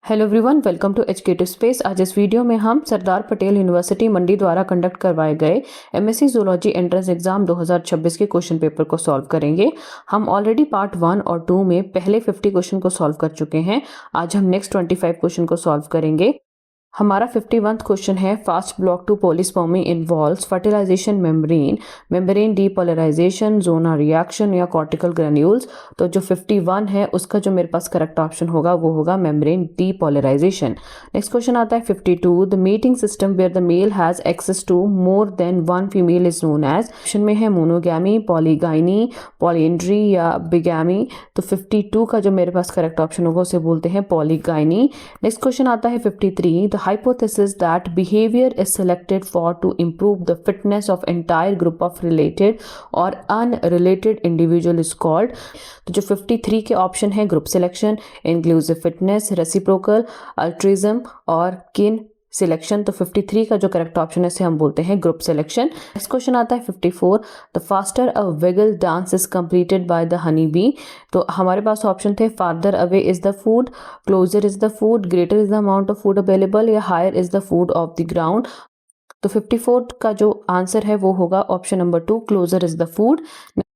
Hello everyone, welcome to educative space. आज इस video में हम सरदार पटेल यूनिवर्सिटी मंडी द्वारा कंडक्ट करवाए गए एमएससी जूलॉजी एंट्रेंस एग्जाम 2026 के क्वेश्चन पेपर को सॉल्व करेंगे। हम ऑलरेडी पार्ट 1 और 2 में पहले 50 क्वेश्चन को सॉल्व कर चुके हैं। आज हम नेक्स्ट 25 क्वेश्चन को सॉल्व करेंगे। हमारा 51th क्वेश्चन है, fast block to polyspermy involves fertilisation membrane depolarisation, zonal reaction या कॉर्टिकल ग्रेन्यूल्स। तो जो 51 है उसका जो मेरे पास करेक्ट ऑप्शन होगा वो होगा मेम्ब्रेन डीपोलराइजेशन। नेक्स्ट क्वेश्चन आता है 52, the mating system where the male has access to more than one female is known as. Option में है मोनोगैमी, पॉलीगाइनी, पॉलीएंड्री या बिगैमी। तो 52 का जो मेरे पास करेक्ट ऑप्शन होगा उसे बोलते हैं पॉलीगाइनी। नेक्स्ट क्वेश्चन आता है 53, the hypothesis that behavior is selected for to improve the fitness of entire group of related or unrelated individual is called। तो जो 53 के ऑप्शन है, group selection, inclusive fitness, reciprocal, altruism और kin selection. तो 53 का जो करेक्ट ऑप्शन है इसे हम बोलते हैं ग्रुप सिलेक्शन। नेक्स्ट क्वेश्चन आता है 54, the faster a wiggle dance is completed by the honey bee. तो हमारे पास ऑप्शन थे, farther away is the food, closer is the food, greater is the amount of food available या higher is the food of the ground. तो 54 का जो answer है वो होगा option number 2, closer is the food.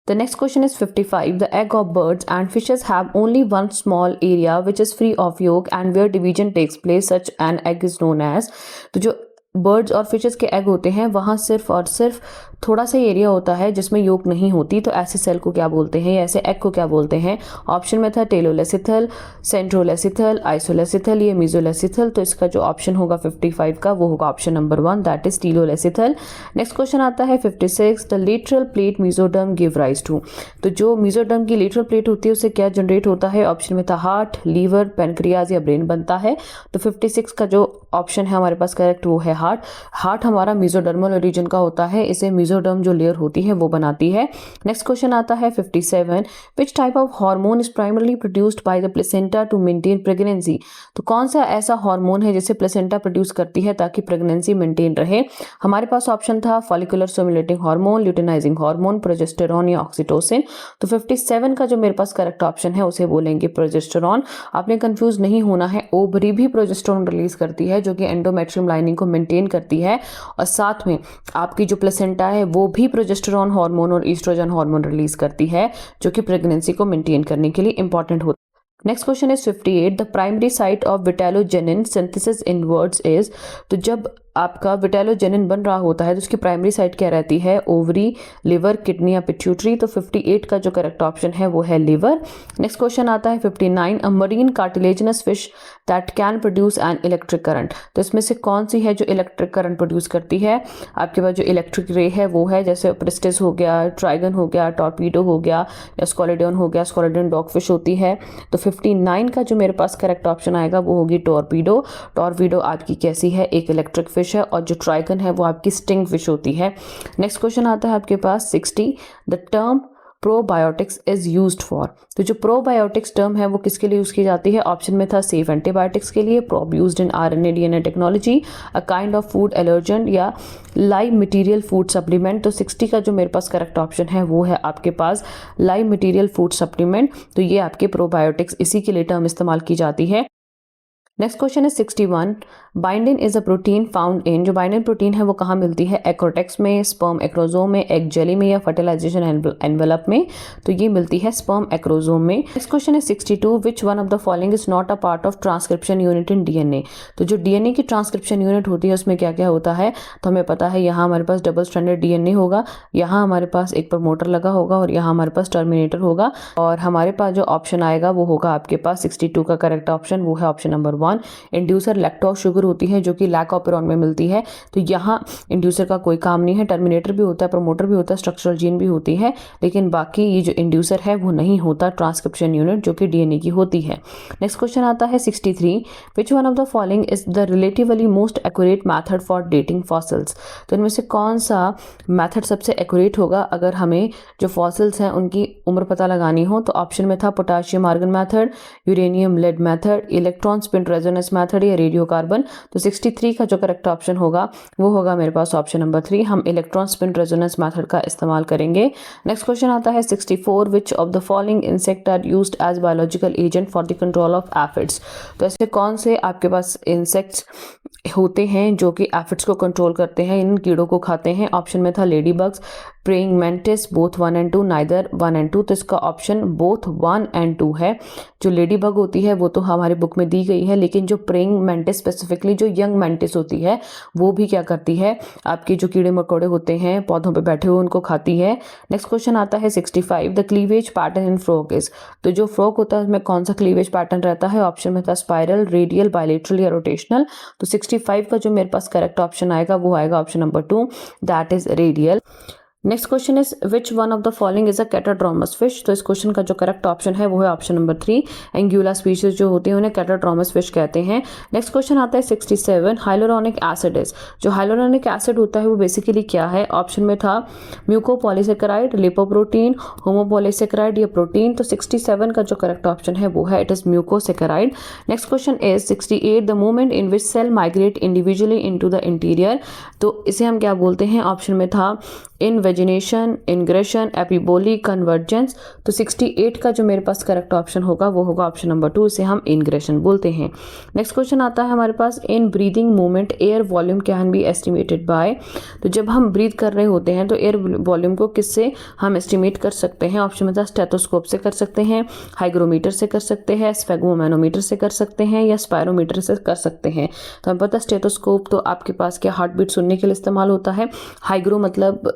The next question is 55. The egg of birds and fishes have only one small area which is free of yolk and where division takes place such an egg is known as। तो जो birds और fishes के egg होते हैं वहाँ सिर्फ और सिर्फ थोड़ा सा एरिया होता है जिसमें योक नहीं होती, तो ऐसे सेल को क्या बोलते हैं या ऐसे एग को क्या बोलते हैं। ऑप्शन में था टेलोलेसिथल, सेंट्रोलेसिथल, आइसोलेसिथल, ये मीजोलेसिथल। तो इसका जो ऑप्शन होगा 55 का वो होगा option number 1, that is telolecithal. Next question आता है 56, the lateral plate mesoderm give rise to. तो जो मीजोडर्म की लेटरल प्लेट होती है उससे क्या जनरेट होता है। ऑप्शन में था हार्ट, लीवर, पेनक्रियाज या ब्रेन बनता है। तो 56 का जो ऑप्शन है हमारे पास करेक्ट वो है हार्ट। हार्ट हमारा मीजोडर्मल रीजन का होता है, इसे मीजोडर्म जो लेयर होती है वो बनाती है। नेक्स्ट क्वेश्चन आता है 57, which type of hormone is primarily produced by the placenta to maintain pregnancy. तो कौन सा ऐसा हार्मोन है जिसे प्लेसेंटा प्रोड्यूस करती है ताकि प्रेगनेंसी मेंटेन रहे। हमारे पास ऑप्शन था follicular stimulating hormone, luteinizing hormone, progesterone या ऑक्सीटोसिन। तो 57 का जो मेरे पास करेक्ट ऑप्शन है उसे बोलेंगे प्रोजेस्टेरॉन। आपने कंफ्यूज नहीं होना है, ओवरी भी प्रोजेस्टेरॉन रिलीज करती है जो कि एंडोमेट्रियम लाइनिंग को मेंटेन करती है, और साथ में आपकी जो प्लेसेंटा है वो भी प्रोजेस्टेरॉन हार्मोन और ईस्ट्रोजन हार्मोन रिलीज करती है जो कि प्रेगनेंसी को मेंटेन करने के लिए इंपॉर्टेंट होता है। Next question is 58, the primary site of vitellogenin synthesis in words is. तो जब आपका विटेलोजेनिन बन रहा होता है तो उसकी प्राइमरी साइट क्या रहती है, ओवरी, लिवर, किडनी या पिट्यूटरी। तो 58 का जो करेक्ट ऑप्शन है वो है लिवर। नेक्स्ट क्वेश्चन आता है 59, a marine cartilaginous fish that can produce an electric current. तो इसमें से कौन सी है जो इलेक्ट्रिक करंट प्रोड्यूस करती है। आपके पास जो इलेक्ट्रिक रे है वो है जैसे प्रिस्टिस हो गया, ट्राइगन हो गया, टॉर्पीडो हो गया या स्कोलेडोन हो गया। स्कोलेडोन डॉग फिश होती है। तो 59 का जो मेरे पास करेक्ट ऑप्शन आएगा वो होगी टॉर्पीडो। टॉर्पीडो आपकी कैसी है, एक इलेक्ट्रिक फिश है, और जो ट्राइगन है वो आपकी स्टिंग फिश होती है। नेक्स्ट क्वेश्चन आता है आपके पास 60, the term probiotics is used for. तो जो प्रोबायोटिक्स टर्म है वो किसके लिए यूज की जाती है। ऑप्शन में था सेफ एंटीबायोटिक्स के लिए, probe used in RNA DNA technology, a kind of food allergen या लाइव मटेरियल फूड सप्लीमेंट। तो 60 का जो मेरे पास करेक्ट ऑप्शन है वो है आपके पास लाइव मटेरियल फूड सप्लीमेंट। तो ये आपके प्रोबायोटिक्स, इसी के लिए टर्म इस्तेमाल की जाती है। नेक्स्ट क्वेश्चन है 61, bindin is a protein found in. जो बाइंडिन प्रोटीन है वो कहाँ मिलती है, एक्रोटेक्स में, स्पर्म एक्रोजोम में, एग जेली में या फर्टिलाइजेशन एनवेलप में। तो ये मिलती है स्पर्म एक्रोजोम में। नेक्स्ट क्वेश्चन है 62, विच one of the following is not a part of transcription unit in DNA. तो जो डीएनए की ट्रांसक्रिप्शन यूनिट होती है उसमें क्या क्या होता है। तो हमें पता है यहाँ हमारे पास डबल स्ट्रैंडेड डीएनए होगा, यहाँ हमारे पास एक प्रमोटर लगा होगा और यहाँ हमारे पास टर्मिनेटर होगा, और हमारे पास जो ऑप्शन आएगा वो होगा आपके पास 62 का करेक्ट ऑप्शन वो है option number 1। Inducer lactose sugar होती है जो कि लैक ऑपेरॉन में मिलती है। तो यहाँ इंड्यूसर का कोई काम नहीं है, टर्मिनेटर भी होता है, प्रमोटर भी होता है, स्ट्रक्चरल जीन भी होती है, लेकिन बाकी ये जो इंड्यूसर है वो नहीं होता ट्रांसक्रिप्शन यूनिट जो कि डीएनए की होती है। नेक्स्ट क्वेश्चन आता है 63, विच one of the following is the relatively most accurate method for dating fossils. तो इनमें से कौन सा मैथड सबसे एक्यूरेट होगा अगर हमें जो फॉसिल्स हैं उनकी उम्र पता लगानी हो। तो ऑप्शन में था potassium argon method, uranium lead method, electron spin resonance method या रेडियो कार्बन। तो 63 का जो करेक्ट ऑप्शन होगा वो होगा मेरे पास ऑप्शन नंबर 3, हम इलेक्ट्रॉन स्पिन रेजोनेंस मेथड का इस्तेमाल करेंगे। नेक्स्ट क्वेश्चन आता है 64, which of the following insects are used as biological agent for the control of aphids. तो ऐसे कौन से आपके पास इंसेक्ट्स होते हैं जो कि एफिड्स को कंट्रोल करते हैं, इन कीड़ों को खाते हैं। ऑप्शन में था lady bugs, praying mantis, both 1 and 2, neither 1 and 2। तो इसका ऑप्शन बोथ 1 and 2 है। जो लेडी बग होती है वो तो हमारी बुक में दी गई है, लेकिन जो प्रेइंग मेंटिस स्पेसिफिकली जो यंग मेंटिस होती है वो भी क्या करती है, आपके जो कीड़े मकोड़े होते हैं पौधों पे बैठे हुए उनको खाती है। नेक्स्ट क्वेश्चन आता है 65, the cleavage pattern in frog is. तो जो फ्रॉग होता है उसमें कौन सा क्लीवेज पैटर्न रहता है। ऑप्शन में था स्पाइरल, रेडियल, बायलेटरल या रोटेशनल। तो 65 का जो मेरे पास करेक्ट ऑप्शन आएगा वो आएगा option number 2, that is radial. Next question is which one of the following is a catadromous fish. तो इस क्वेश्चन का जो करेक्ट ऑप्शन है वो है ऑप्शन नंबर 3, एंगुला स्पीशीज जो होती है उन्हें कैटाड्रोमस फिश कहते हैं। नेक्स्ट क्वेश्चन आता है 67, हाइलोरोनिक एसिड इज। जो हाइलोरोनिक एसिड होता है वो बेसिकली क्या है। ऑप्शन में था म्यूकोपॉलीसेकेराइड, लिपोप्रोटीन, होमोपॉलीसेकेराइड या प्रोटीन। तो 67 का जो करेक्ट ऑप्शन है वो है it is mucosaccharide. Next question is 68, the movement in which cell migrate individually into the interior. तो इसे हम क्या बोलते हैं। ऑप्शन में था इनवेजिनेशन, इंग्रेशन, एपिबोली, कन्वर्जेंस। तो 68 का जो मेरे पास करेक्ट ऑप्शन होगा वो होगा ऑप्शन नंबर 2, इसे हम इंग्रेशन बोलते हैं। नेक्स्ट क्वेश्चन आता है हमारे पास, in breathing movement air volume can be estimated by. तो जब हम ब्रीथ कर रहे होते हैं तो एयर वॉल्यूम को किससे हम एस्टिमेट कर सकते हैं। ऑप्शन में था स्टेथोस्कोप से कर सकते हैं, हाइग्रोमीटर से कर सकते हैं, स्फेगमोमैनोमीटर से कर सकते हैं या स्पायरोमीटर से कर सकते हैं। तो हमें पता स्टेथोस्कोप तो आपके पास क्या हार्ट बीट सुनने के लिए इस्तेमाल होता है, हाइग्रो मतलब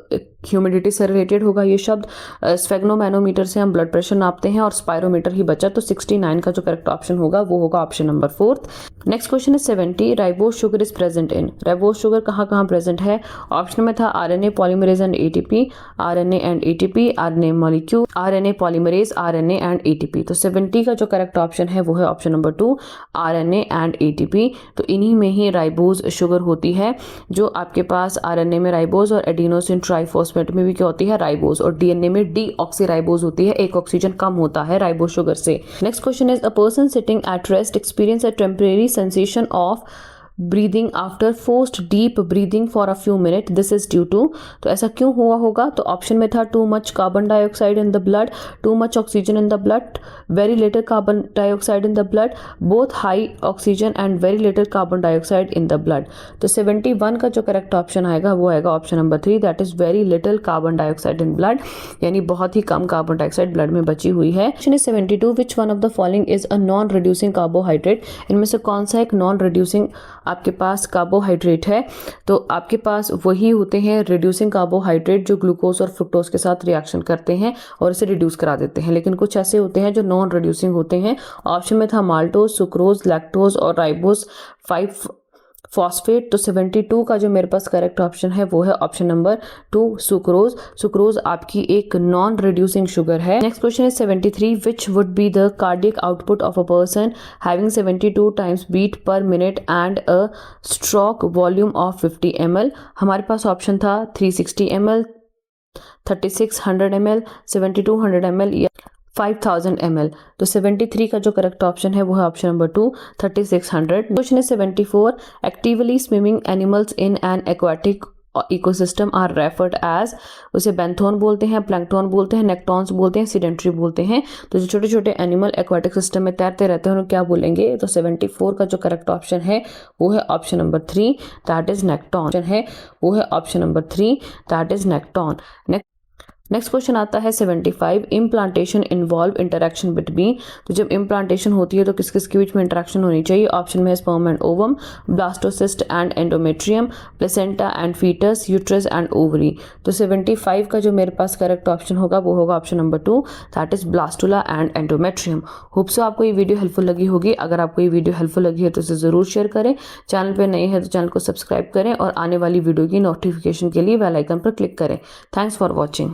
ह्यूमिडिटी से रिलेटेड होगा ये शब्द, स्फेगमोमैनोमीटर से हम ब्लड प्रेशर नापते हैं और स्पायरोमीटर ही बचा। तो 69 का जो करेक्ट ऑप्शन होगा वो होगा option number 4। Next question is 70, ribose sugar is present in. Ribose sugar कहाँ कहाँ प्रेजेंट है। ऑप्शन में था RNA polymerase and ATP, RNA and ATP, RNA molecule, RNA polymerase, RNA and ATP. तो 70 का जो करेक्ट ऑप्शन है वो है option number 2, RNA and ATP. तो इन्हीं में ही राइबोज शुगर होती है। जो आपके पास आरएनए में राइबोज और एडिनोसिन ट्राइफॉस्फेट में भी क्या होती है राइबोज, और डीएनए में डीऑक्सीराइबोज होती है, एक ऑक्सीजन कम होता है राइबोज शुगर से। Next question is, a person sitting at rest experience a temporary sensation of breathing after forced deep breathing for a few minute, this is due to. तो ऐसा क्यों हुआ होगा। तो ऑप्शन में था too much carbon dioxide in the blood, too much oxygen in the blood, very little carbon dioxide in the blood, both high oxygen and very little carbon dioxide in the blood. तो 71 का जो correct option आएगा वो आएगा option number 3, that is very little carbon dioxide in blood, यानी बहुत ही कम carbon dioxide blood में बची हुई है। Question is 72, which one of the following is a non reducing carbohydrate. इनमें से कौन सा एक नॉन रिड्यूसिंग आपके पास कार्बोहाइड्रेट है। तो आपके पास वही होते हैं रिड्यूसिंग कार्बोहाइड्रेट जो ग्लूकोज और फ्रुक्टोज के साथ रिएक्शन करते हैं और इसे रिड्यूस करा देते हैं, लेकिन कुछ ऐसे होते हैं जो नॉन रिड्यूसिंग होते हैं। ऑप्शन में था माल्टोज, सुक्रोज, लैक्टोज और राइबोज 5 फॉस्फेट। तो 72 का जो मेरे पास करेक्ट ऑप्शन है वो है ऑप्शन नंबर 2, सुक्रोज। सुक्रोज आपकी एक नॉन रिड्यूसिंग शुगर है। Next question is 73, which would be the cardiac output of a person having 72 times beat per minute and a stroke volume of 50 ml। हमारे पास option था 360 ml, 3600 ml, 7200 ml या 5000 ml। तो 73 का जो correct option है वो है ऑप्शन नंबर 2, 3600। क्वेश्चन है 74, actively swimming animals in an aquatic ecosystem are referred as. उसे बेंथोन बोलते हैं, प्लैंक्टोन बोलते हैं, नेक्टॉन्स बोलते हैं, सीडेंट्री बोलते हैं। तो जो छोटे छोटे एनिमल एक्वाटिक सिस्टम में तैरते रहते हैं उन्हें क्या बोलेंगे। तो 74 का जो करेक्ट ऑप्शन है वो है option number 3, that is nekton है, वो है option number 3, that is nekton. Next question आता है 75, इम्प्लांटेशन इन्वॉल्व इंटरेक्शन बिटवीन। तो जब इम्प्लांटेशन होती है तो किस किस के बीच में इंटरेक्शन होनी चाहिए। ऑप्शन में है sperm and ovum, blastocyst and endometrium, placenta and foetus, uterus and ovary. तो 75 का जो मेरे पास करेक्ट ऑप्शन होगा वो होगा option number 2, that is blastula and endometrium. Hope so आपको ये वीडियो हेल्पफुल लगी होगी। अगर आपको ये वीडियो हेल्पफुल लगी है तो इसे जरूर शेयर करें, चैनल पर नए हैं तो चैनल को सब्सक्राइब करें और आने वाली वीडियो की नोटिफिकेशन के लिए बेल आइकन पर क्लिक करें। Thanks for watching.